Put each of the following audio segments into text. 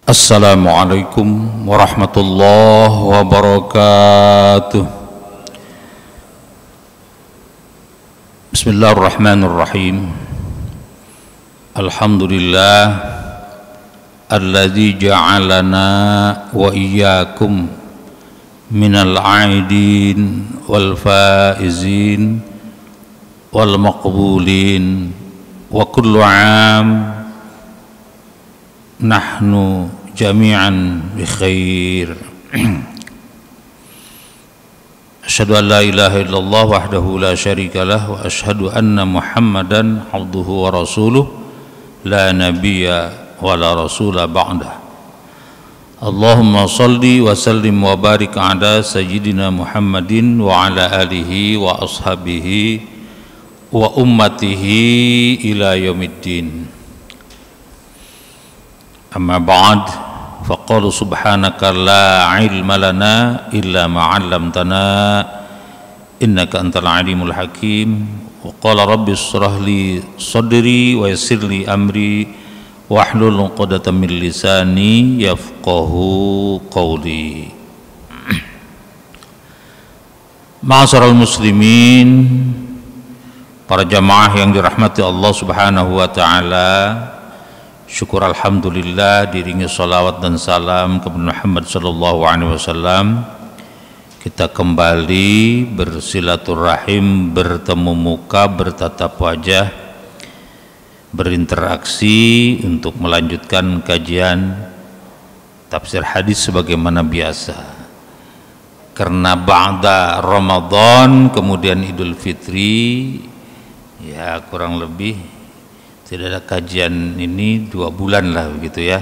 Assalamualaikum warahmatullahi wabarakatuh. Bismillahirrahmanirrahim. Alhamdulillah alladzi ja'alana wa iyyakum minal aidin wal faizin wal maqbulin wa kullu 'am nahnu jami'an bi khair. Asyhadu an la ilaha illallah wahdahu la syarikalah wa asyhadu anna Muhammadan abduhu wa rasuluh la nabiyya wa la rasula ba'dah. Allahumma salli wa sallim wa barik ala sayyidina Muhammadin wa ala alihi wa ashabihi wa ummatihi ila yaumiddin. Amma ba'd, faqala subhanaka la ilma lana illa ma 'allamtana innaka antal alimul hakim. Wa qala rabbi shrah li sadri wa yassir li amri wahlul 'uqdatam min lisani yafqahu qawli. Ma'asyiral muslimin, para jamaah yang dirahmati Allah Subhanahu wa taala, syukur alhamdulillah diringi salawat dan salam kepada Muhammad sallallahu alaihi wasallam. Kita kembali bersilaturahim, bertemu muka, bertatap wajah, berinteraksi untuk melanjutkan kajian tafsir hadis sebagaimana biasa. Karena ba'da Ramadan kemudian Idul Fitri, ya kurang lebih tidak ada kajian ini 2 bulan lah begitu ya.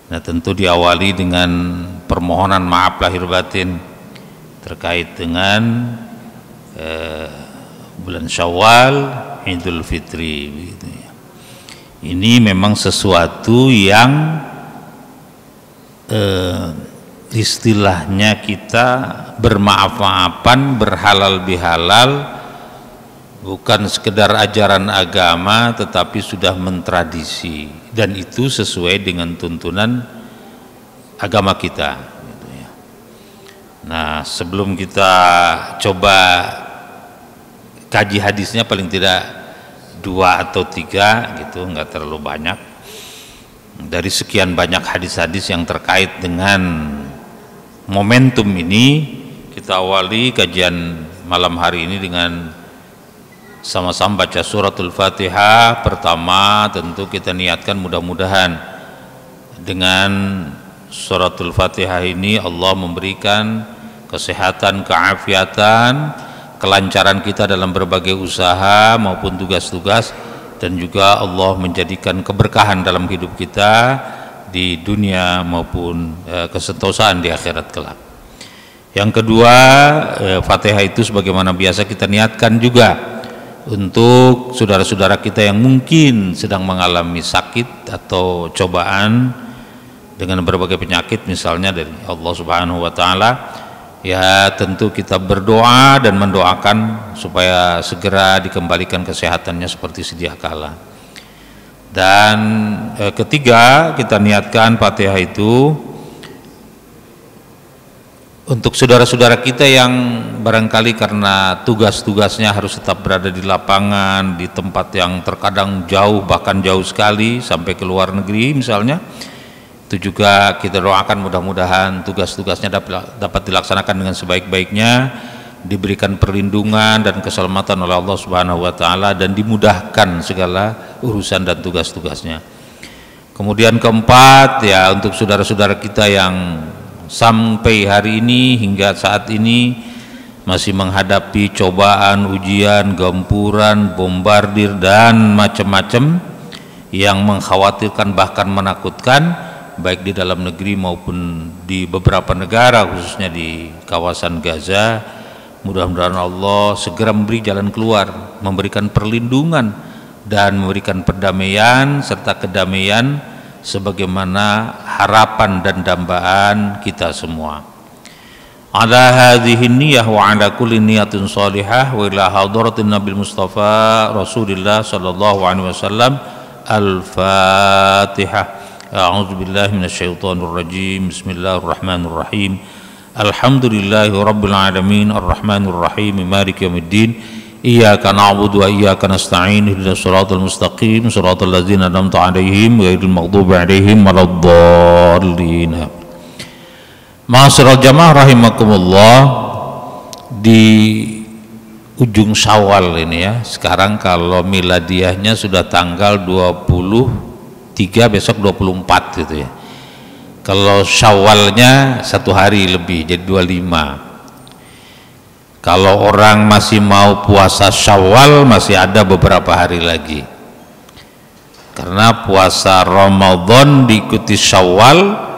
Nah, tentu diawali dengan permohonan maaf lahir batin terkait dengan bulan Syawal, Idul Fitri begitu ya. Ini memang sesuatu yang istilahnya kita bermaaf-maafan, berhalal bihalal, bukan sekedar ajaran agama tetapi sudah mentradisi, dan itu sesuai dengan tuntunan agama kita gitu ya. Nah, sebelum kita coba kaji hadisnya, paling tidak 2 atau 3 gitu, nggak terlalu banyak dari sekian banyak hadis-hadis yang terkait dengan momentum ini. Kita awali kajian malam hari ini dengan sama-sama baca suratul Fatihah. Pertama tentu kita niatkan mudah-mudahan dengan suratul Fatihah ini Allah memberikan kesehatan, keafiatan, kelancaran kita dalam berbagai usaha maupun tugas-tugas, dan juga Allah menjadikan keberkahan dalam hidup kita di dunia maupun kesentosaan di akhirat kelak. Yang kedua, Fatihah itu sebagaimana biasa kita niatkan juga untuk saudara-saudara kita yang mungkin sedang mengalami sakit atau cobaan dengan berbagai penyakit misalnya dari Allah Subhanahu wa taala, ya tentu kita berdoa dan mendoakan supaya segera dikembalikan kesehatannya seperti sedia kala. Dan ketiga, kita niatkan Fatihah itu untuk saudara-saudara kita yang barangkali karena tugas-tugasnya harus tetap berada di lapangan, di tempat yang terkadang jauh, bahkan jauh sekali sampai ke luar negeri misalnya, itu juga kita doakan mudah-mudahan tugas-tugasnya dapat dilaksanakan dengan sebaik-baiknya, diberikan perlindungan dan keselamatan oleh Allah Subhanahu wa taala, dan dimudahkan segala urusan dan tugas-tugasnya. Kemudian keempat, ya untuk saudara-saudara kita yang sampai hari ini hingga saat ini masih menghadapi cobaan, ujian, gempuran, bombardir dan macam-macam yang mengkhawatirkan bahkan menakutkan, baik di dalam negeri maupun di beberapa negara khususnya di kawasan Gaza. Mudah-mudahan Allah segera memberi jalan keluar, memberikan perlindungan dan memberikan perdamaian serta kedamaian sebagaimana harapan dan dambaan kita semua. Ala hadhihi niyyah wa ala kulli niyatin salihah wa ila hadratin Nabi Mustafa Rasulullah sallallahu alaihi wasallam. Al-Fatihah. A'udzubillahi minasyaitonirrajim. Bismillahirrahmanirrahim. Alhamdulillahi rabbil alamin arrahmanir rahim maliki yaumiddin. Iyyaka na'budu wa iyyaka nasta'in ihdinas siratal mustaqim siratal ladzina an'amta 'alaihim ghairil maghdubi 'alaihim waladdallin. Ma'asyiral jamaah rahimakumullah, di ujung Syawal ini ya. Sekarang kalau miladiahnya sudah tanggal 23, besok 24 gitu ya. Kalau Syawalnya 1 hari lebih jadi 25. Kalau orang masih mau puasa Syawal masih ada beberapa hari lagi. Karena puasa Ramadan diikuti Syawal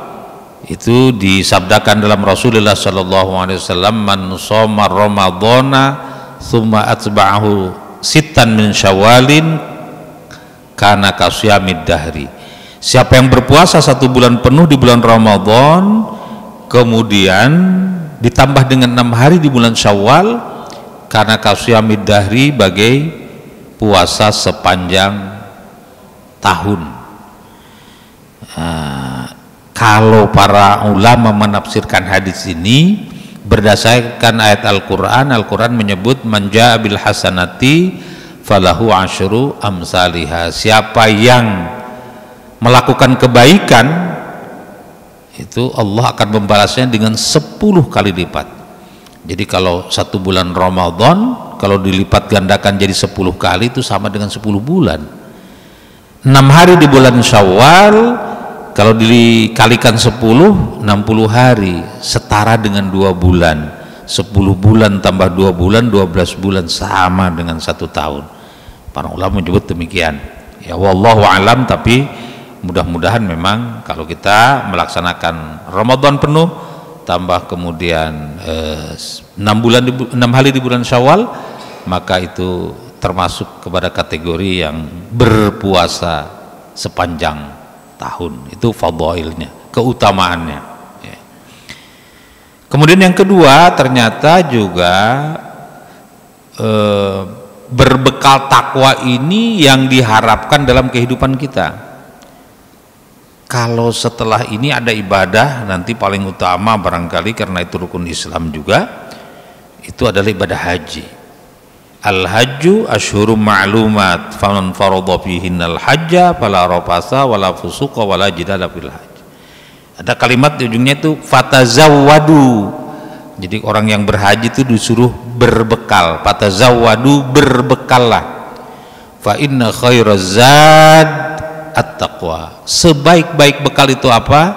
itu disabdakan dalam Rasulullah sallallahu alaihi wasallam, man shoma ramadhana tsumma atba'ahu sittan min syawalin kana kasyamid dahri. Siapa yang berpuasa 1 bulan penuh di bulan Ramadan kemudian ditambah dengan 6 hari di bulan Syawal, karena kasyamid dahri bagai puasa sepanjang tahun. Kalau para ulama menafsirkan hadis ini berdasarkan ayat Al-Quran, Al-Quran menyebut man jaa bil hasanati falahu asyru amsalihha. Siapa yang melakukan kebaikan itu Allah akan membalasnya dengan 10 kali lipat. Jadi kalau 1 bulan Ramadan kalau dilipat gandakan jadi 10 kali itu sama dengan 10 bulan. 6 hari di bulan Syawal kalau dikalikan 10, 60 hari setara dengan 2 bulan. 10 bulan tambah 2 bulan, 12 bulan sama dengan 1 tahun. Para ulama menyebut demikian. Ya wallahu alam, tapi mudah-mudahan memang kalau kita melaksanakan Ramadan penuh tambah kemudian 6 hari di bulan Syawal, maka itu termasuk kepada kategori yang berpuasa sepanjang tahun. Itu fadhailnya, keutamaannya ya. Kemudian yang kedua, ternyata juga berbekal takwa ini yang diharapkan dalam kehidupan kita. Kalau setelah ini ada ibadah, nanti paling utama barangkali karena itu rukun Islam juga, itu adalah ibadah haji. Al-hajju asyhurum ma'lumat faman faradha fihinnal hajja fala rafasa wala fusuqa wala jidala fil hajj. Ada kalimat di ujungnya itu fatazawwadu. Jadi orang yang berhaji itu disuruh berbekal. Fatazawwadu, berbekallah. Fa inna khairaz zad at-taqwa. Sebaik-baik bekal itu apa?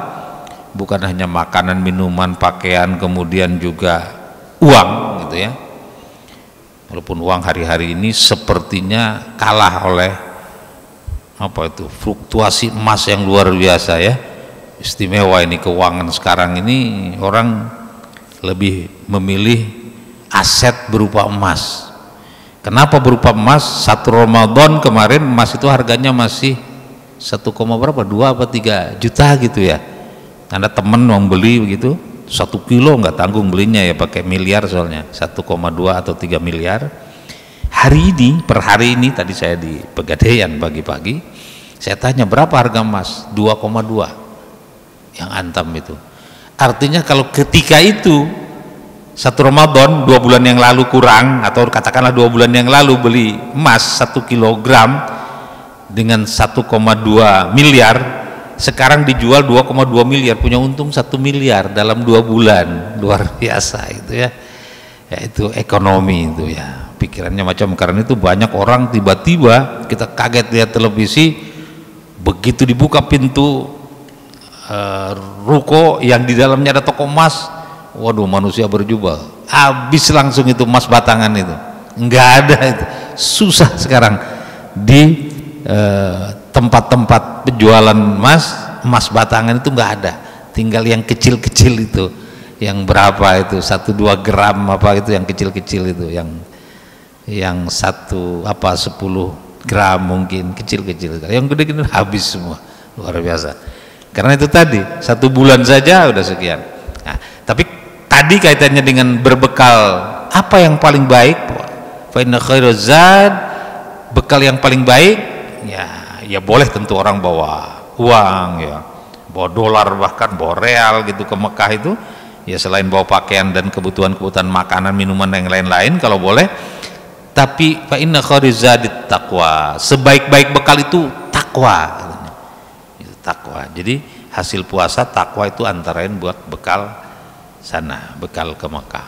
Bukan hanya makanan, minuman, pakaian, kemudian juga uang gitu ya. Walaupun uang hari-hari ini sepertinya kalah oleh apa itu, fluktuasi emas yang luar biasa ya. Istimewa ini keuangan sekarang ini, orang lebih memilih aset berupa emas. Kenapa berupa emas? 1 Ramadan kemarin emas itu harganya masih 1, berapa? 2 apa 3 juta gitu ya. Ada temen mau beli begitu 1 kilo nggak tanggung belinya ya, pakai miliar soalnya 1,2 atau 3 miliar. Hari ini, per hari ini tadi saya di Pegadaian pagi-pagi, saya tanya berapa harga emas? 2,2 yang antam itu. Artinya kalau ketika itu 1 Ramadan 2 bulan yang lalu kurang, atau katakanlah 2 bulan yang lalu beli emas 1 kilogram dengan 1,2 miliar, sekarang dijual 2,2 miliar, punya untung 1 miliar dalam 2 bulan. Luar biasa itu ya. Ya itu ekonomi itu ya, pikirannya macam. Karena itu banyak orang tiba-tiba kita kaget lihat televisi, begitu dibuka pintu ruko yang di dalamnya ada toko emas, waduh manusia berjubel, habis langsung itu emas batangan itu, nggak ada itu. Susah sekarang di tempat-tempat penjualan emas batangan itu nggak ada, tinggal yang kecil-kecil itu, yang berapa itu 1-2 gram apa itu, yang kecil-kecil itu, yang 10 gram mungkin, kecil-kecil. Yang gede-gede habis semua, luar biasa. Karena itu tadi 1 bulan saja udah sekian. Nah, tapi tadi kaitannya dengan berbekal, apa yang paling baik? Fa inna khairaz zad, bekal yang paling baik ya boleh tentu orang bawa uang ya, bawa dolar, bahkan bawa real gitu ke Mekah itu ya, selain bawa pakaian dan kebutuhan-kebutuhan makanan, minuman dan yang lain-lain kalau boleh. Tapi fa inna khairizadit taqwa, sebaik-baik bekal itu takwa. Itu takwa. Jadi hasil puasa takwa itu antara lain buat bekal sana, bekal ke Mekah.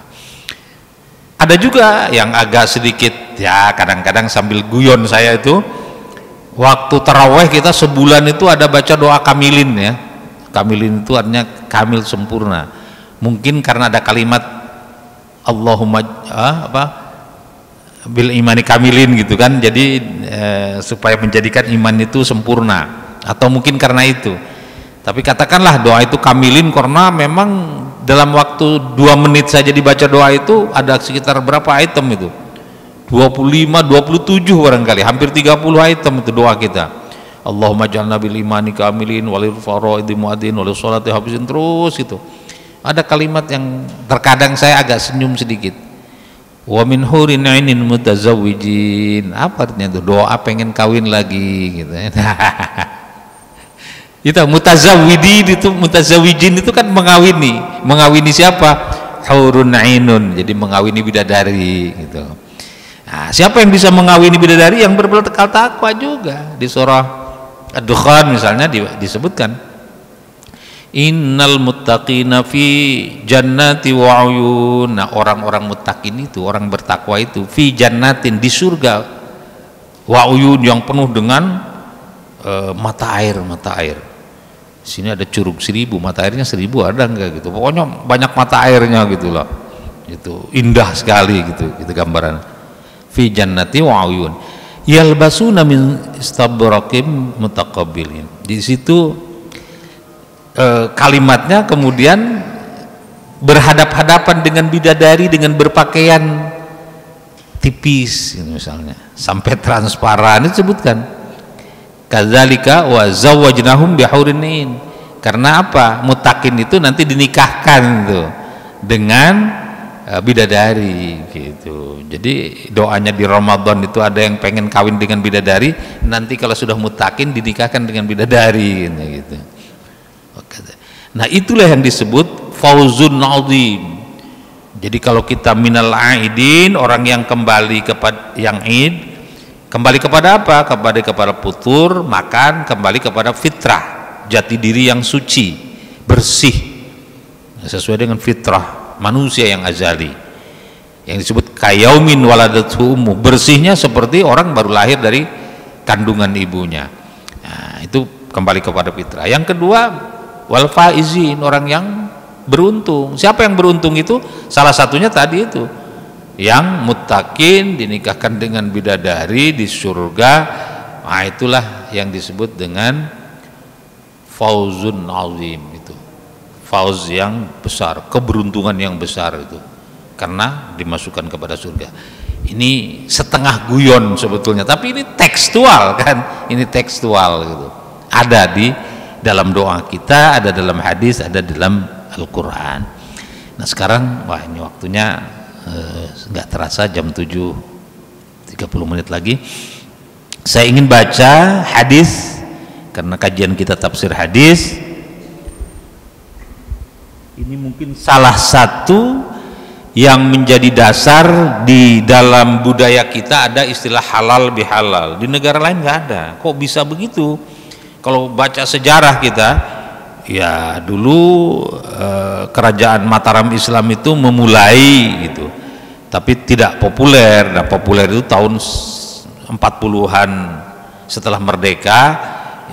Ada juga yang agak sedikit ya, kadang-kadang sambil guyon saya itu, waktu taraweh kita sebulan itu ada baca doa kamilin ya. Kamilin itu artinya kamil, sempurna. Mungkin karena ada kalimat Allahumma bil imani kamilin gitu kan, jadi supaya menjadikan iman itu sempurna, atau mungkin karena itu. Tapi katakanlah doa itu kamilin karena memang dalam waktu 2 menit saja dibaca doa itu ada sekitar berapa item itu, 25, 27 barangkali, hampir 30 item itu doa kita. Allahumma ja'alna bil imani kamilin walil faraidi muadzin walil sholati hafizin, terus itu. Ada kalimat yang terkadang saya agak senyum sedikit. Wa min hurin 'ainin mutazawwijin. Apa artinya itu? Doa pengen kawin lagi gitu. Itu mutazawwidin, itu mutazawwijin itu kan mengawini siapa? Hurun 'ainun, jadi mengawini bidadari gitu. Nah, siapa yang bisa mengawini bidadari? Yang berbekal takwa juga. Di surah Ad-Dukhan misalnya disebutkan innal muttaqina fi jannati wa uyun. Nah, orang-orang muttaqin itu, orang bertakwa itu, fi jannatin, di surga, wa uyun, yang penuh dengan mata air. Sini ada curug 1000, mata airnya 1000 ada enggak gitu, pokoknya banyak mata airnya gitu loh, itu indah sekali gitu gambaran. Fi jannati wa uyun yalbasuna min istabraqim mutaqabbilin. Di situ kalimatnya kemudian berhadap-hadapan dengan bidadari dengan berpakaian tipis gitu misalnya, sampai transparan disebutkan. Kadzalika wa zawwajnahum bihurin 'ain. Karena apa? Mutakin itu nanti dinikahkan tuh dengan bidadari gitu. Jadi doanya di Ramadan itu ada yang pengen kawin dengan bidadari, nanti kalau sudah mutakin dinikahkan dengan bidadari gitu. Nah, itulah yang disebut fauzun azim. Jadi kalau kita minal aidin, orang yang kembali kepada yang id, kembali kepada apa? Kepada putur, makan, kembali kepada fitrah, jati diri yang suci, bersih, sesuai dengan fitrah manusia yang azali, yang disebut kayaumin waladathu ummu, bersihnya seperti orang baru lahir dari kandungan ibunya. Nah, itu kembali kepada fitrah. Yang kedua, wal faizin, orang yang beruntung. Siapa yang beruntung itu? Salah satunya tadi itu, yang muttaqin, dinikahkan dengan bidadari di surga. Nah, itulah yang disebut dengan fauzun azim, itu fauz yang besar, keberuntungan yang besar itu, karena dimasukkan kepada surga. Ini setengah guyon sebetulnya, tapi ini tekstual kan, ini tekstual gitu, ada di dalam doa kita, ada dalam hadis, ada dalam Al-Quran. Nah, sekarang wah ini waktunya nggak terasa jam 7.30 menit lagi. Saya ingin baca hadis karena kajian kita tafsir hadis. Ini mungkin salah satu yang menjadi dasar di dalam budaya kita, ada istilah halal bihalal. Di negara lain nggak ada. Kok bisa begitu? Kalau baca sejarah kita, ya dulu kerajaan Mataram Islam itu memulai gitu, tapi tidak populer. Nah, populer itu tahun 40-an setelah merdeka,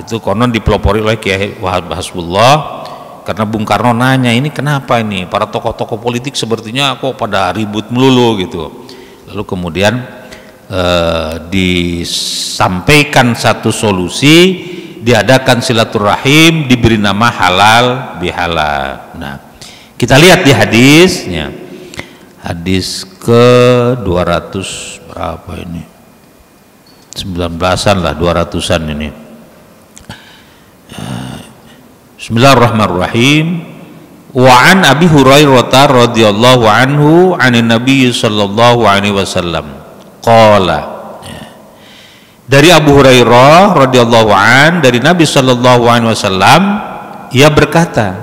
itu konon dipelopori oleh Kiai Wahab Hasbullah. Karena Bung Karno nanya, ini kenapa ini para tokoh-tokoh politik sepertinya kok pada ribut melulu gitu. Lalu kemudian disampaikan satu solusi, diadakan silaturahim, diberi nama halal bihalal. Nah, kita lihat di hadisnya, hadis ke 200 berapa ini, 19-an lah, 200-an ini. Bismillahirrahmanirrahim. Wa an Abi Hurairah radhiyallahu anhu 'anin Nabi sallallahu alaihi wasallam qala Dari Abu Hurairah radhiyallahu an dari Nabi sallallahu alaihi wasallam, ia berkata,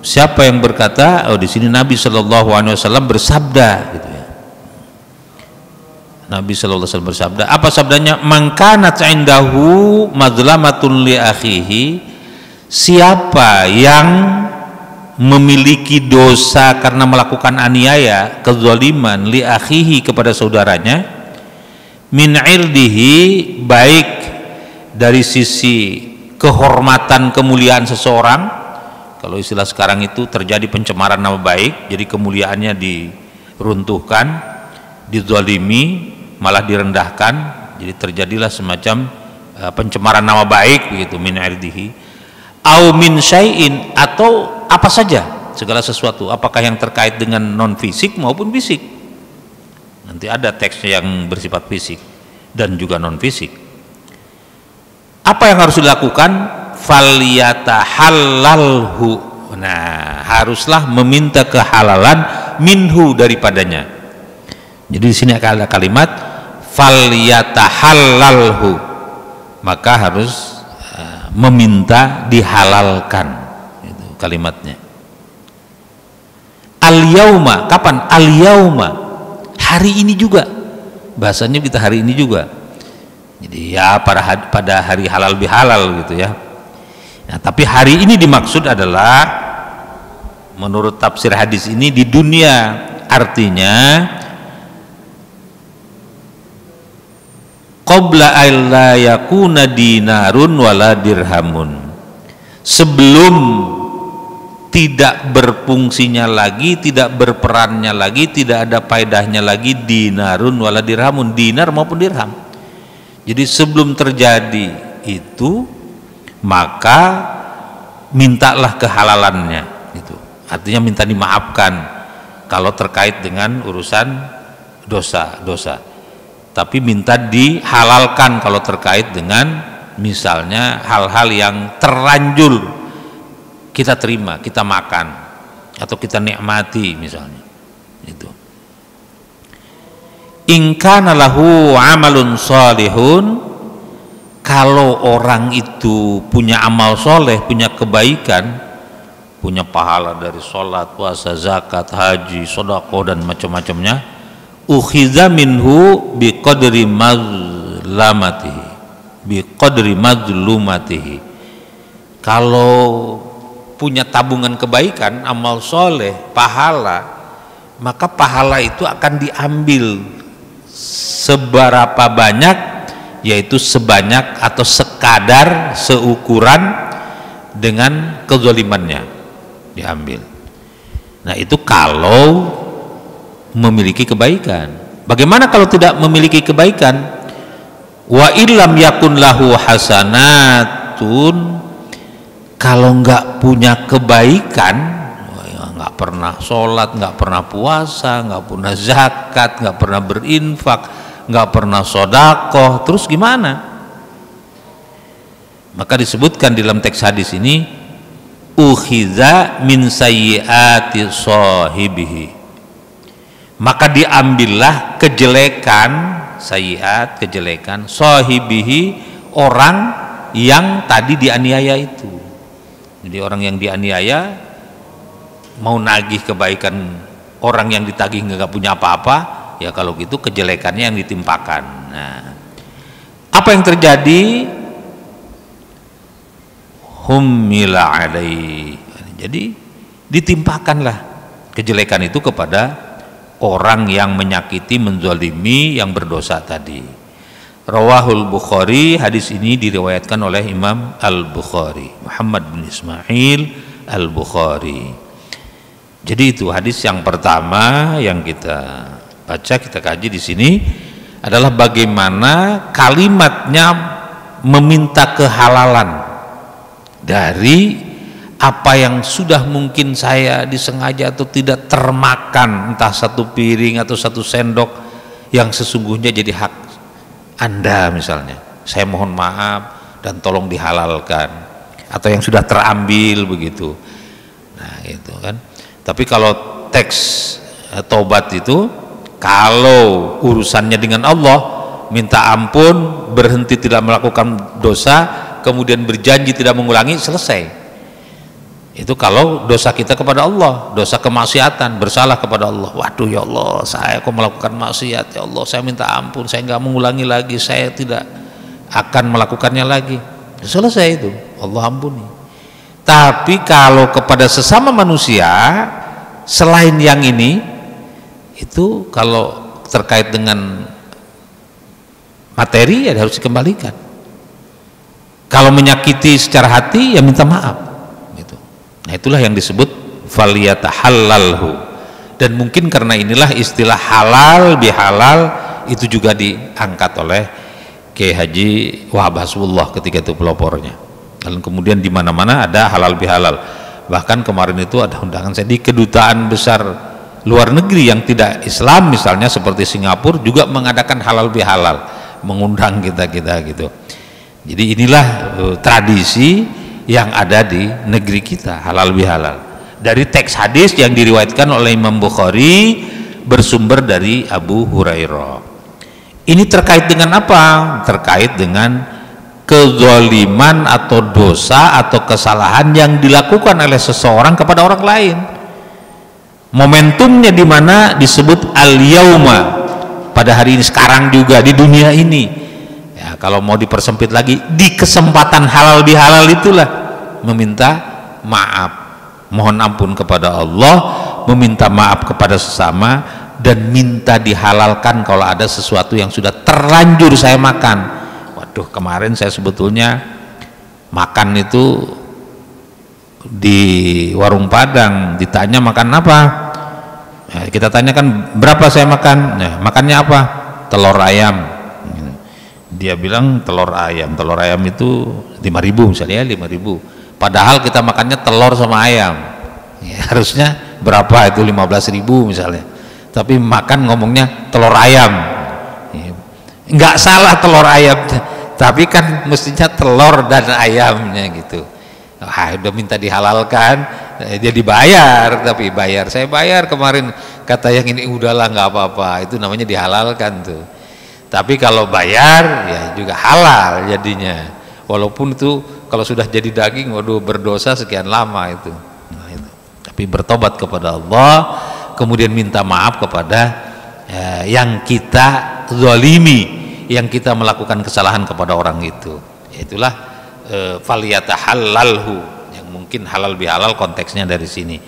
siapa yang berkata? Oh, di sini Nabi sallallahu alaihi wasallam bersabda gitu ya. Nabi sallallahu alaihi wasallam bersabda, apa sabdanya? Man kanat indahu madlamatun li akhihi, siapa yang memiliki dosa karena melakukan aniaya, kezaliman, li akhihi, kepada saudaranya, min irdihi, baik dari sisi kehormatan kemuliaan seseorang. Kalau istilah sekarang itu terjadi pencemaran nama baik, jadi kemuliaannya diruntuhkan, dizalimi, malah direndahkan, jadi terjadilah semacam pencemaran nama baik begitu, min irdihi, au min syai'in, atau apa saja, segala sesuatu, apakah yang terkait dengan non fisik maupun fisik. Nanti ada teksnya yang bersifat fisik dan juga non fisik. Apa yang harus dilakukan? Falyatahallalhu, nah haruslah meminta kehalalan minhu, daripadanya. Jadi di sini ada kalimat falyatahallalhu, maka harus meminta dihalalkan, itu kalimatnya. Al-yauma, kapan? Al-yauma, hari ini juga, bahasanya kita hari ini juga. Jadi ya pada hari halal bihalal gitu ya. Nah, tapi hari ini dimaksud adalah menurut tafsir hadis ini di dunia, artinya qabla alla yakuna dinarun wala dirhamun, sebelum tidak berfungsinya lagi, tidak berperannya lagi, tidak ada faedahnya lagi dinarun wala dirhamun, dinar maupun dirham. Jadi sebelum terjadi itu, maka mintalah kehalalannya, itu artinya minta dimaafkan kalau terkait dengan urusan dosa-dosa, tapi minta dihalalkan kalau terkait dengan misalnya hal-hal yang terlanjur kita terima, kita makan atau kita nikmati misalnya. Itu. In kana lahu amalun salihun, kalau orang itu punya amal soleh, punya kebaikan, punya pahala dari sholat, puasa, zakat, haji, sedekah dan macam-macamnya, ukhiza minhu biqadri mazlamatihi, biqadri mazlumatihi. Kalau punya tabungan kebaikan, amal soleh, pahala, maka pahala itu akan diambil seberapa banyak, yaitu sebanyak atau sekadar, seukuran dengan kezalimannya diambil. Nah itu kalau memiliki kebaikan. Bagaimana kalau tidak memiliki kebaikan? Wa illam yakun lahu hasanatun, kalau nggak punya kebaikan, nggak pernah sholat, nggak pernah puasa, nggak pernah zakat, nggak pernah berinfak, nggak pernah sodakoh, terus gimana? Maka disebutkan di dalam teks hadis ini, ukhiza min sayyiati sahibihi, maka diambillah kejelekan, sayyiat, kejelekan, sahibihi, orang yang tadi dianiaya itu. Jadi orang yang dianiaya mau nagih kebaikan orang yang ditagih nggak punya apa-apa, ya kalau gitu kejelekannya yang ditimpakan. Nah, apa yang terjadi? Humila alaihi, jadi ditimpakanlah kejelekan itu kepada orang yang menyakiti, menzalimi, yang berdosa tadi. Rawahul Bukhari, hadis ini diriwayatkan oleh Imam Al-Bukhari, Muhammad bin Ismail Al-Bukhari. Jadi itu hadis yang pertama yang kita baca, kita kaji di sini adalah bagaimana kalimatnya meminta kehalalan dari apa yang sudah mungkin saya disengaja atau tidak termakan, entah satu piring atau satu sendok yang sesungguhnya jadi hak Anda misalnya. Saya mohon maaf dan tolong dihalalkan, atau yang sudah terambil begitu. Nah itu kan. Tapi kalau teks taubat itu Kalau urusannya dengan Allah, minta ampun, berhenti tidak melakukan dosa, kemudian berjanji tidak mengulangi, selesai. Itu kalau dosa kita kepada Allah, dosa kemaksiatan, bersalah kepada Allah. Waduh ya Allah, saya kok melakukan maksiat, ya Allah saya minta ampun, saya nggak mengulangi lagi, saya tidak akan melakukannya lagi. Selesai itu, Allah ampuni. Tapi kalau kepada sesama manusia selain yang ini, itu kalau terkait dengan materi ya harus dikembalikan. Kalau menyakiti secara hati ya minta maaf. Nah itulah yang disebut faliyatahallalhu. Dan mungkin karena inilah istilah halal bihalal itu juga diangkat oleh Kiai Haji Wahab Hasbullah ketika itu pelopornya. Dan kemudian di mana-mana ada halal bihalal. Bahkan kemarin itu ada undangan saya di kedutaan besar luar negeri yang tidak Islam misalnya seperti Singapura juga mengadakan halal bihalal, mengundang kita gitu. Jadi inilah tradisi yang ada di negeri kita, halal bihalal. Dari teks hadis yang diriwayatkan oleh Imam Bukhari bersumber dari Abu Hurairah. Ini terkait dengan apa? Terkait dengan kezaliman atau dosa atau kesalahan yang dilakukan oleh seseorang kepada orang lain. Momentumnya di mana disebut al-yauma, pada hari ini, sekarang juga di dunia ini. Ya, kalau mau dipersempit lagi, di kesempatan halal bihalal itulah meminta maaf, mohon ampun kepada Allah, meminta maaf kepada sesama, dan minta dihalalkan kalau ada sesuatu yang sudah terlanjur saya makan. Waduh, kemarin saya sebetulnya makan itu di warung Padang, ditanya makan apa, ya, kita tanyakan berapa saya makan, ya, makannya apa, telur ayam. Dia bilang telur ayam itu 5.000 misalnya, 5.000, padahal kita makannya telur sama ayam, ya, harusnya berapa itu, 15.000 misalnya, tapi makan ngomongnya telur ayam, ya, nggak salah telur ayam, tapi kan mestinya telur dan ayamnya gitu. Udah minta dihalalkan, jadi bayar, tapi saya bayar kemarin, kata yang ini udahlah nggak apa-apa, itu namanya dihalalkan tuh. Tapi kalau bayar ya juga halal jadinya, walaupun itu kalau sudah jadi daging, waduh berdosa sekian lama itu. Nah, itu. Tapi bertobat kepada Allah, kemudian minta maaf kepada yang kita zalimi, yang kita melakukan kesalahan kepada orang itu. Itulah faliyatahallalhu, yang mungkin halal bihalal konteksnya dari sini.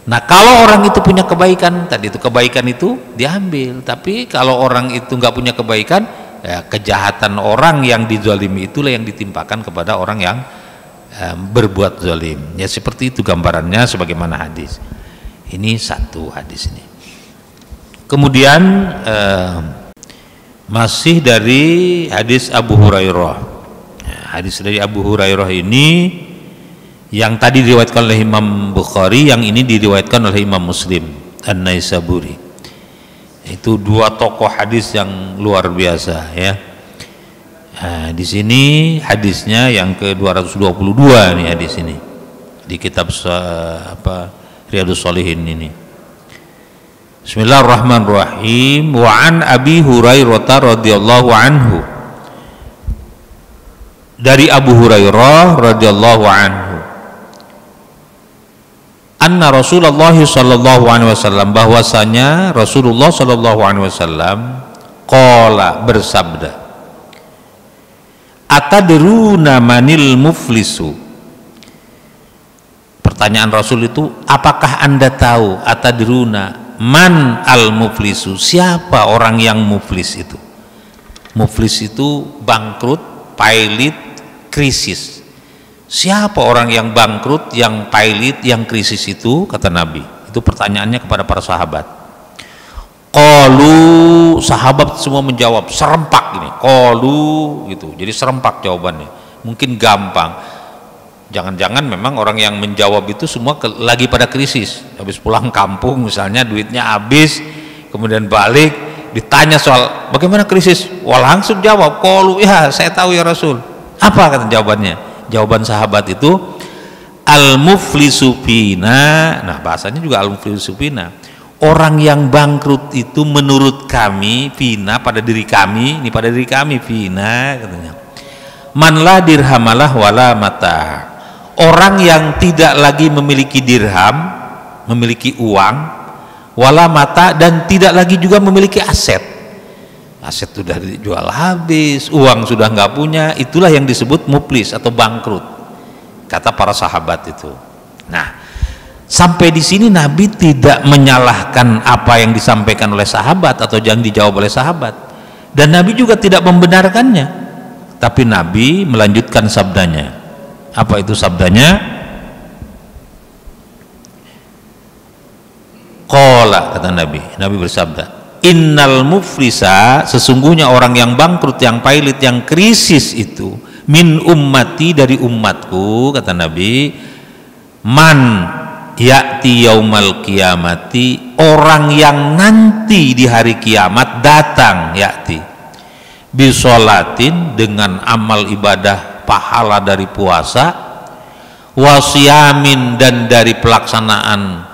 Nah kalau orang itu punya kebaikan, tadi itu kebaikan itu diambil, tapi kalau orang itu nggak punya kebaikan, ya, kejahatan orang yang dizalimi itulah yang ditimpakan kepada orang yang berbuat zalim. Ya seperti itu gambarannya sebagaimana hadis. Ini satu hadis ini. Kemudian masih dari hadis Abu Hurairah. Hadis dari Abu Hurairah ini yang tadi diriwayatkan oleh Imam Bukhari, yang ini diriwayatkan oleh Imam Muslim An-Naisaburi. Itu dua tokoh hadis yang luar biasa ya. Nah, di sini hadisnya yang ke-222 nih hadis ini di kitab Riyadhus Shalihin ini. Bismillahirrahmanirrahim. Wa an Abi Hurairah radhiyallahu anhu, dari Abu Hurairah radhiyallahu anhu, anna Rasulullah sallallahu alaihi wasallam, bahwasanya Rasulullah sallallahu alaihi wasallam qala, bersabda, atadruna manil muflisu. Pertanyaan Rasul itu, apakah Anda tahu, atadruna man al muflisu, siapa orang yang muflis itu? Muflis itu bangkrut, pailit, krisis. Siapa orang yang bangkrut, yang pailit, yang krisis itu? Kata Nabi. Itu pertanyaannya kepada para sahabat. Qalu, sahabat semua menjawab serempak ini. Qalu gitu. Jadi serempak jawabannya. Mungkin gampang. Jangan-jangan memang orang yang menjawab itu semua lagi pada krisis. Habis pulang kampung misalnya, duitnya habis, kemudian balik, ditanya soal bagaimana krisis. Wah, langsung jawab qalu, ya saya tahu ya Rasul. Apa kata jawabannya? Jawaban sahabat itu al-muflisu fina. Nah bahasanya juga al-muflisu fina, orang yang bangkrut itu menurut kami, fina, pada diri kami, ini pada diri kami, fina katanya, man la dirhamalah wala mata, orang yang tidak lagi memiliki dirham, memiliki uang, wala mata, dan tidak lagi juga memiliki aset. Aset sudah dijual habis, uang sudah nggak punya, itulah yang disebut muflis atau bangkrut, kata para sahabat itu. Nah, sampai di sini Nabi tidak menyalahkan apa yang disampaikan oleh sahabat atau yang dijawab oleh sahabat, dan Nabi juga tidak membenarkannya, tapi Nabi melanjutkan sabdanya. Apa itu sabdanya? Qala, kata Nabi bersabda, innal muflisa, sesungguhnya orang yang bangkrut, yang pailit, yang krisis itu, min ummati, dari umatku, kata Nabi, man ya'ti yaumal kiamati, orang yang nanti di hari kiamat datang, ya'ti bisolatin, dengan amal ibadah pahala dari puasa, wasiyamin, dan dari pelaksanaan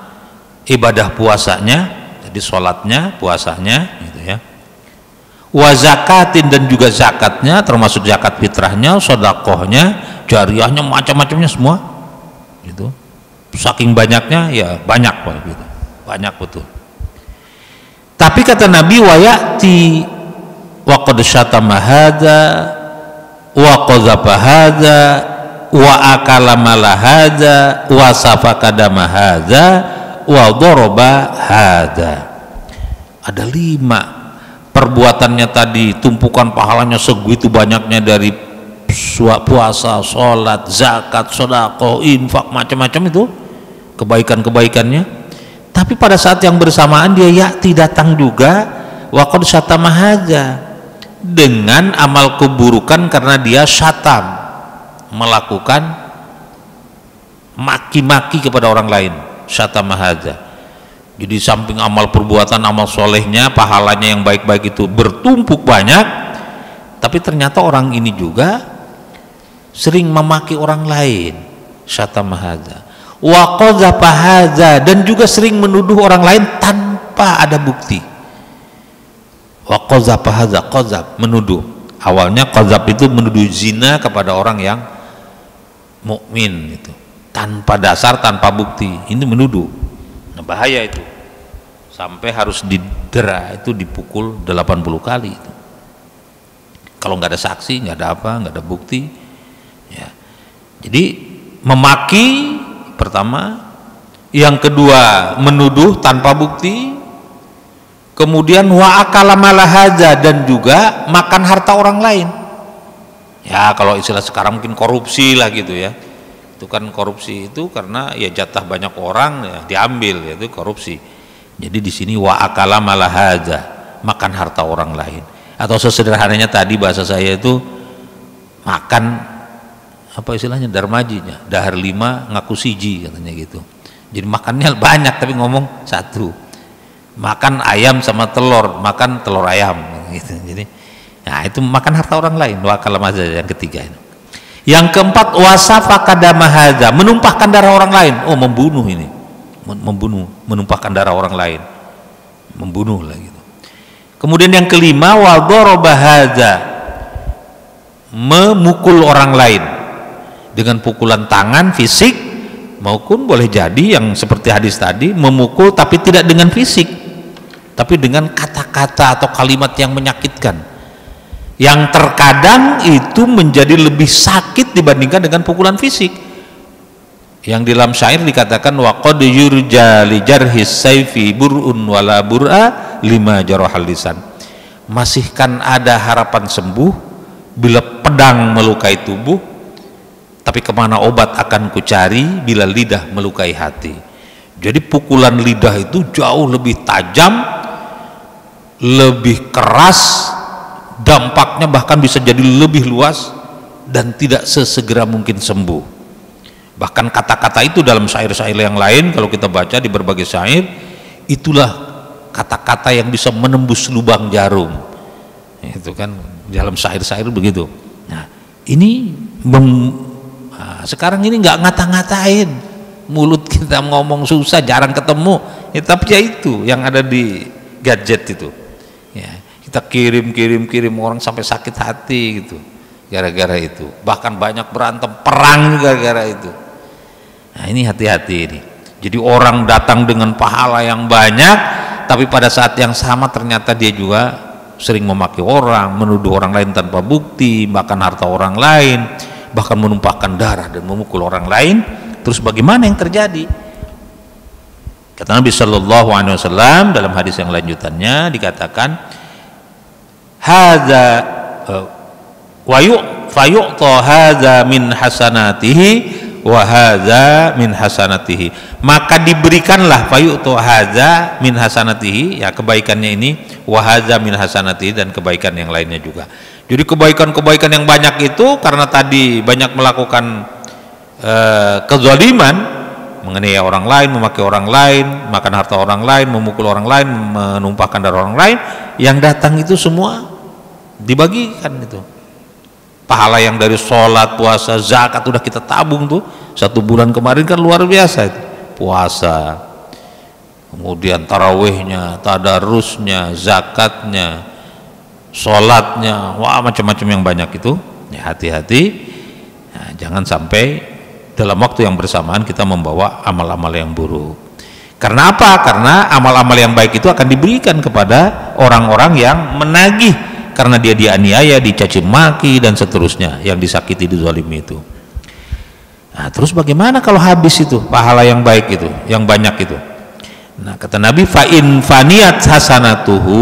ibadah puasanya, jadi sholatnya, puasanya gitu ya, wa zakatin, dan juga zakatnya, termasuk zakat fitrahnya, sodakohnya, jariyahnya, macam-macamnya semua gitu. Saking banyaknya, ya banyak gitu, banyak betul. Tapi kata Nabi, wa ya'ti wa qad syatama hadza wa qadzafa hadza wa akala mala hadza wa safaka dama hadza wa daraba hadza. Ada 5 perbuatannya tadi, tumpukan pahalanya segitu banyaknya dari puasa, sholat, zakat, sedekah, infak, macam-macam itu kebaikan-kebaikannya. Tapi pada saat yang bersamaan dia ya'ti, datang juga, waqad syatama hadza, dengan amal keburukan, karena dia syatam, melakukan maki-maki kepada orang lain, syatama hadza. Jadi samping amal perbuatan, amal solehnya, pahalanya yang baik-baik itu bertumpuk banyak, tapi ternyata orang ini juga sering memaki orang lain, syatama hadza, wa qadzafa hadza, dan juga sering menuduh orang lain tanpa ada bukti. Wa qadzafa hadza, qadzab, menuduh. Awalnya qadzab itu menuduh zina kepada orang yang mukmin itu, tanpa dasar, tanpa bukti. Ini menuduh. Nah, bahaya itu. Sampai harus didera, itu dipukul 80 kali itu. Kalau nggak ada saksi, nggak ada apa, nggak ada bukti ya. Jadi memaki pertama, yang kedua menuduh tanpa bukti, kemudian wa akala mala hadza, dan juga makan harta orang lain. Ya kalau istilah sekarang mungkin korupsi lah gitu ya. Itu kan korupsi itu karena ya jatah banyak orang ya diambil, ya itu korupsi. Jadi di sini wa akala mala hadza, makan harta orang lain. Atau sesederhananya tadi bahasa saya itu makan apa istilahnya, darmajinya, dahar 5 ngaku siji katanya gitu. Jadi makannya banyak tapi ngomong satu. Makan ayam sama telur, makan telur ayam gitu. Jadi nah itu makan harta orang lain, wa akala mala hadza, yang ketiga itu. Yang keempat, wasafaka dama hadza, menumpahkan darah orang lain. Oh, membunuh ini. Membunuh, menumpahkan darah orang lain, membunuh lah gitu. Kemudian yang kelima, wa daraba hadza, memukul orang lain dengan pukulan tangan fisik, maupun boleh jadi yang seperti hadis tadi, memukul tapi tidak dengan fisik, tapi dengan kata-kata atau kalimat yang menyakitkan, yang terkadang itu menjadi lebih sakit dibandingkan dengan pukulan fisik. Yang di dalam syair dikatakan, wa qad yurja li jarhis sayfi bur'un wala bur'a lima jarahal lisan, masihkan ada harapan sembuh bila pedang melukai tubuh, tapi kemana obat akan kucari bila lidah melukai hati. Jadi pukulan lidah itu jauh lebih tajam, lebih keras, dampaknya bahkan bisa jadi lebih luas dan tidak sesegera mungkin sembuh. Bahkan kata-kata itu dalam syair-syair yang lain, kalau kita baca di berbagai syair, itulah kata-kata yang bisa menembus lubang jarum. Itu kan dalam syair-syair begitu. Nah, ini sekarang ini nggak ngata-ngatain, mulut kita ngomong susah, jarang ketemu ya, tapi ya itu yang ada di gadget itu ya, kita kirim orang sampai sakit hati gitu gara-gara itu, bahkan banyak berantem perang gara-gara itu. Nah ini hati-hati ini. Jadi orang datang dengan pahala yang banyak, tapi pada saat yang sama ternyata dia juga sering memaki orang, menuduh orang lain tanpa bukti, bahkan harta orang lain, bahkan menumpahkan darah dan memukul orang lain. Terus bagaimana yang terjadi? Kata Nabi Shallallahu Alaihi Wasallam dalam hadis yang lanjutannya dikatakan, hadza fayu'ta hadza min hasanatihi wa hadza min hasanatihi, maka diberikanlah fayu'ta hadza min hasanatihi, ya kebaikannya ini, wa hadza min hasanatihi, dan kebaikan yang lainnya juga. Jadi kebaikan-kebaikan yang banyak itu karena tadi banyak melakukan kezaliman, menganiaya orang lain, memaki orang lain, makan harta orang lain, memukul orang lain, menumpahkan darah orang lain, yang datang itu semua dibagikan itu. Pahala yang dari sholat, puasa, zakat udah kita tabung tuh 1 bulan kemarin kan luar biasa itu. Puasa, kemudian tarawihnya, tadarusnya, zakatnya, sholatnya, wah macam-macam yang banyak itu. Ya hati-hati, nah, jangan sampai dalam waktu yang bersamaan kita membawa amal-amal yang buruk. Karena apa? Karena amal-amal yang baik itu akan diberikan kepada orang-orang yang menagih, karena dia dianiaya, dicaci maki dan seterusnya, yang disakiti, dizalimi itu. Nah, terus bagaimana kalau habis itu pahala yang baik itu, yang banyak itu? Nah, kata Nabi, fa in faniyat hasanatuhu,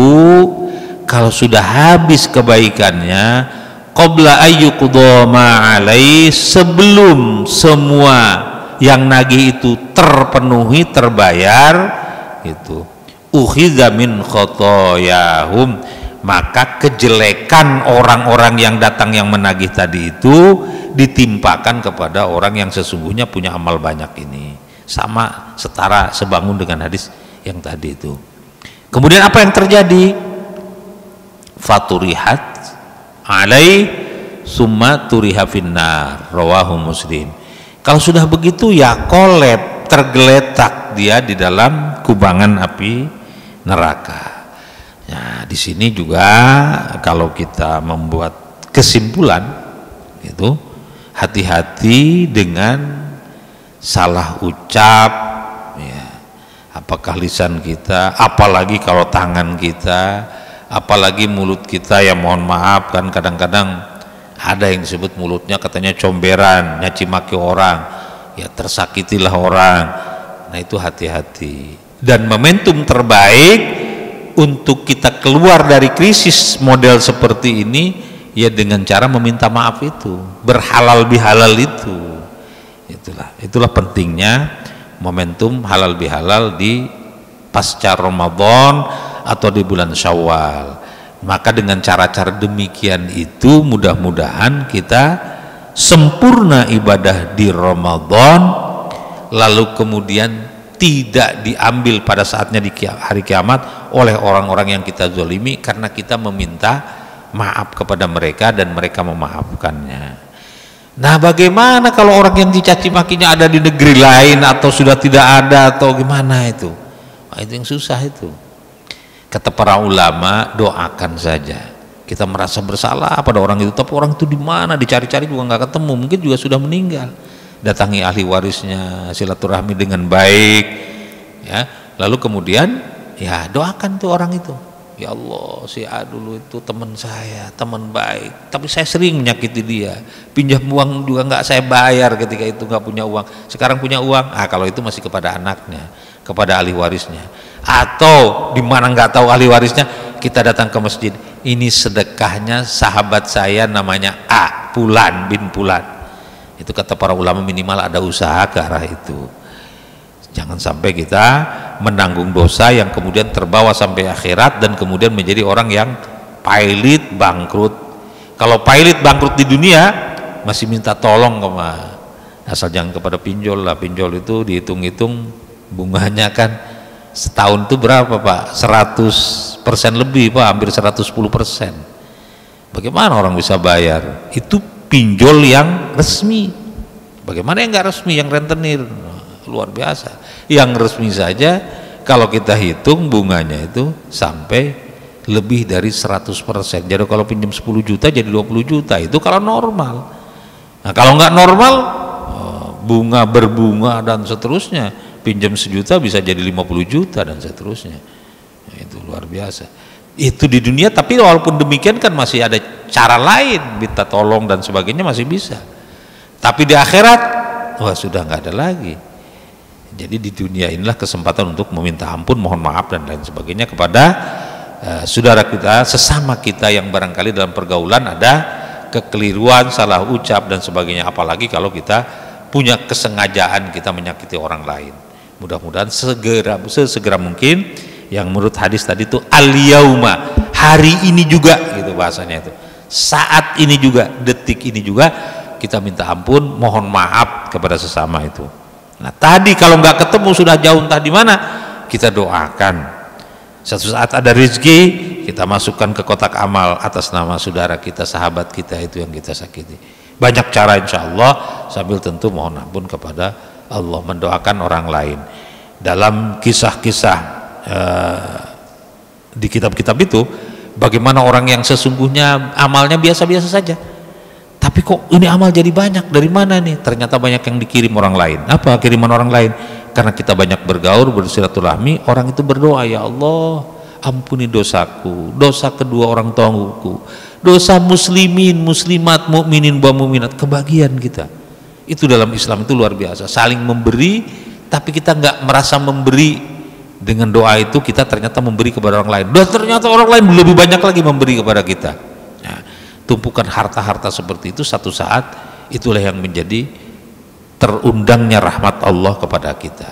kalau sudah habis kebaikannya, qabla ayyuqdha ma alaihi, sebelum semua yang nagih itu terpenuhi, terbayar itu, ukhidza min khotoyahum, maka kejelekan orang-orang yang datang yang menagih tadi itu ditimpakan kepada orang yang sesungguhnya punya amal banyak ini. Sama, setara, sebangun dengan hadis yang tadi itu. Kemudian apa yang terjadi? Faturihat alai summa turiha finnar, rawahu Muslim. Kalau sudah begitu ya kolab, tergeletak dia di dalam kubangan api neraka. Nah, di sini juga kalau kita membuat kesimpulan itu, hati-hati dengan salah ucap ya. Apakah lisan kita, apalagi kalau tangan kita, apalagi mulut kita, ya mohon maaf kan kadang-kadang ada yang disebut mulutnya katanya comberan, nyaci maki orang, ya tersakitilah orang. Nah itu hati-hati. Dan momentum terbaik untuk kita keluar dari krisis model seperti ini ya dengan cara meminta maaf itu, berhalal bihalal itu. Itulah pentingnya momentum halal bihalal di pasca Ramadan atau di bulan Syawal. Maka dengan cara-cara demikian itu mudah-mudahan kita sempurna ibadah di Ramadan, lalu kemudian tidak diambil pada saatnya di hari kiamat oleh orang-orang yang kita zalimi karena kita meminta maaf kepada mereka dan mereka memaafkannya. Nah, bagaimana kalau orang yang dicaci makinya ada di negeri lain atau sudah tidak ada atau gimana itu? Nah, itu yang susah itu. Kata para ulama, doakan saja. Kita merasa bersalah pada orang itu, tapi orang itu di mana? Dicari-cari juga nggak ketemu, mungkin juga sudah meninggal. Datangi ahli warisnya, silaturahmi dengan baik, ya. Lalu kemudian, ya doakan tuh orang itu. Ya Allah, si A dulu itu teman saya, teman baik, tapi saya sering menyakiti dia. Pinjam uang juga nggak saya bayar ketika itu nggak punya uang. Sekarang punya uang, kalau itu masih kepada anaknya, kepada ahli warisnya. Atau di mana nggak tahu ahli warisnya, kita datang ke masjid. Ini sedekahnya sahabat saya namanya A, Fulan bin Fulan. Itu kata para ulama minimal ada usaha ke arah itu. Jangan sampai kita menanggung dosa yang kemudian terbawa sampai akhirat dan kemudian menjadi orang yang pailit, bangkrut. Kalau pailit, bangkrut di dunia masih minta tolong asal jangan kepada pinjol lah. Pinjol itu dihitung-hitung bunganya kan setahun itu berapa Pak? 100% lebih Pak, hampir 110%. Bagaimana orang bisa bayar? Itu pinjol yang resmi. Bagaimana yang nggak resmi, yang rentenir? luar biasa. Yang resmi saja kalau kita hitung bunganya itu sampai lebih dari 100%. Jadi kalau pinjam 10 juta jadi 20 juta, itu kalau normal. Nah kalau nggak normal, bunga berbunga dan seterusnya, pinjam 1 juta bisa jadi 50 juta dan seterusnya. Nah, itu luar biasa. Itu di dunia, tapi walaupun demikian kan masih ada cara lain, minta tolong dan sebagainya masih bisa. Tapi di akhirat, wah sudah nggak ada lagi. Jadi di dunia inilah kesempatan untuk meminta ampun, mohon maaf dan lain sebagainya kepada saudara kita, sesama kita yang barangkali dalam pergaulan ada kekeliruan, salah ucap dan sebagainya. Apalagi kalau kita punya kesengajaan kita menyakiti orang lain. Mudah-mudahan sesegera mungkin yang menurut hadis tadi itu al-yauma, hari ini juga gitu bahasanya itu. Saat ini juga, detik ini juga kita minta ampun, mohon maaf kepada sesama itu. Nah tadi kalau nggak ketemu sudah jauh entah di mana, kita doakan. Suatu saat ada rezeki, kita masukkan ke kotak amal atas nama saudara kita, sahabat kita itu yang kita sakiti. Banyak cara insya Allah, sambil tentu mohon ampun kepada Allah, mendoakan orang lain. Dalam kisah-kisah di kitab-kitab itu, bagaimana orang yang sesungguhnya amalnya biasa-biasa saja, tapi kok ini amal jadi banyak, dari mana nih? Ternyata banyak yang dikirim orang lain. Apa kiriman orang lain? Karena kita banyak bergaul, bersilaturahmi, orang itu berdoa, ya Allah ampuni dosaku, dosa kedua orang tuaku, dosa muslimin, muslimat, mukminin, wa mukminat. Kebagian kita itu dalam Islam itu luar biasa, saling memberi, tapi kita nggak merasa memberi. Dengan doa itu kita ternyata memberi kepada orang lain, dan ternyata orang lain lebih banyak lagi memberi kepada kita. Nah, tumpukan harta-harta seperti itu satu saat itulah yang menjadi terundangnya rahmat Allah kepada kita.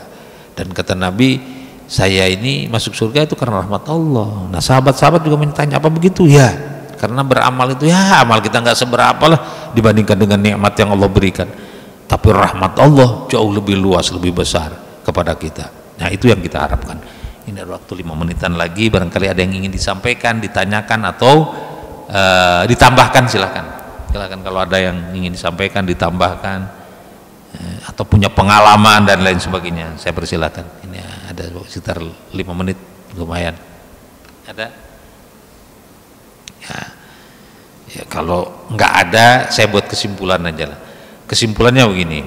Dan kata Nabi, saya ini masuk surga itu karena rahmat Allah. Nah sahabat-sahabat juga bertanya, apa begitu? Ya karena beramal itu, ya amal kita nggak seberapa lah dibandingkan dengan nikmat yang Allah berikan, tapi rahmat Allah jauh lebih luas, lebih besar kepada kita. Nah itu yang kita harapkan. Ini ada waktu 5 menitan lagi, barangkali ada yang ingin disampaikan, ditanyakan atau ditambahkan, silakan kalau ada yang ingin disampaikan, ditambahkan atau punya pengalaman dan lain sebagainya, saya persilakan. Ini ada sekitar 5 menit, lumayan. Ada? Ya kalau nggak ada, saya buat kesimpulan aja lah. Kesimpulannya begini,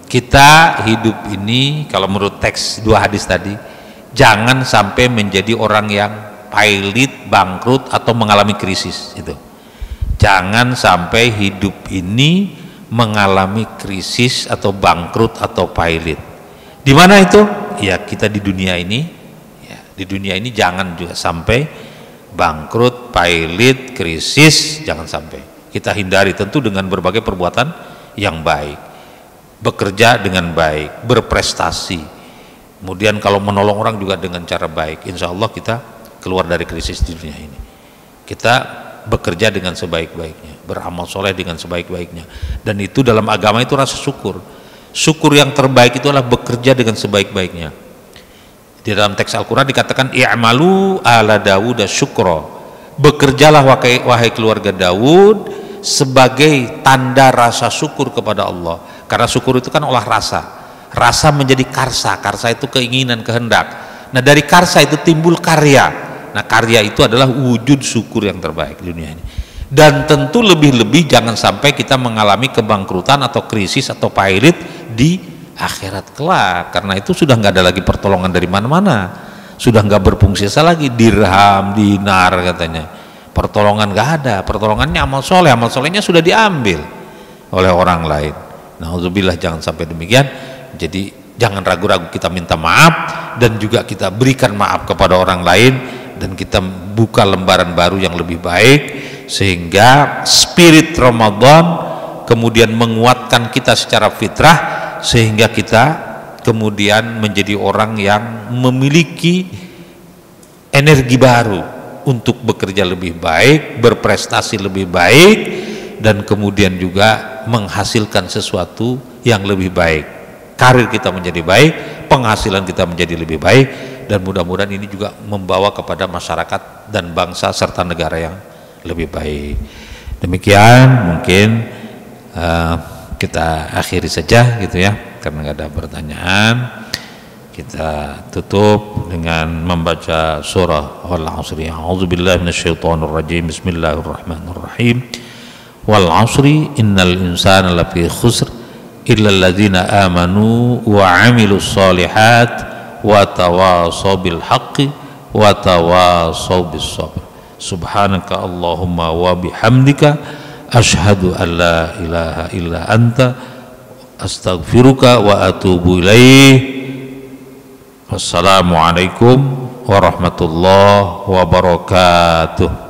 kita hidup ini kalau menurut teks 2 hadis tadi, jangan sampai menjadi orang yang pailit, bangkrut atau mengalami krisis. Itu jangan sampai hidup ini mengalami krisis atau bangkrut atau pailit. Di mana itu? Ya kita di dunia ini, ya, di dunia ini jangan juga sampai bangkrut, pailit, krisis, jangan sampai. Kita hindari tentu dengan berbagai perbuatan yang baik, bekerja dengan baik, berprestasi. Kemudian kalau menolong orang juga dengan cara baik, insya Allah kita keluar dari krisis di dunia ini. Kita bekerja dengan sebaik-baiknya, beramal soleh dengan sebaik-baiknya, dan itu dalam agama itu rasa syukur. Syukur yang terbaik itu adalah bekerja dengan sebaik-baiknya. Di dalam teks Al-Quran dikatakan i'malu ala Dawud syukra, bekerjalah wahai keluarga Daud sebagai tanda rasa syukur kepada Allah. Karena syukur itu kan olah rasa menjadi karsa, karsa itu keinginan, kehendak. Nah dari karsa itu timbul karya. Nah karya itu adalah wujud syukur yang terbaik di dunia ini. Dan tentu lebih-lebih jangan sampai kita mengalami kebangkrutan atau krisis atau pailit di akhirat kelak, karena itu sudah nggak ada lagi pertolongan dari mana-mana, sudah nggak berfungsi lagi dirham, dinar katanya, pertolongan nggak ada, pertolongannya amal solehnya sudah diambil oleh orang lain. Nauzubillah, jangan sampai demikian. Jadi jangan ragu-ragu kita minta maaf, dan juga kita berikan maaf kepada orang lain, dan kita buka lembaran baru yang lebih baik, sehingga spirit Ramadan kemudian menguatkan kita secara fitrah, sehingga kita kemudian menjadi orang yang memiliki energi baru untuk bekerja lebih baik, berprestasi lebih baik, dan kemudian juga menghasilkan sesuatu yang lebih baik. Karir kita menjadi baik, penghasilan kita menjadi lebih baik, dan mudah-mudahan ini juga membawa kepada masyarakat dan bangsa serta negara yang lebih baik. Demikian mungkin kita akhiri saja gitu ya. karena nggak ada pertanyaan, kita tutup dengan membaca surah Al-Asri. A'udzubillahi minasyaitonirrajim. Bismillahirrahmanirrahim. Wal 'asri innal insana lafi khusr illa alladzina amanu wa 'amilus shalihat wa tawasaw bil haqqi wa tawasaw bis sabr. Subhanaka Allahumma wa bihamdika asyhadu an la ilaha illa anta astaghfiruka wa atubu ilaih. Wassalamualaikum warahmatullahi wabarakatuh.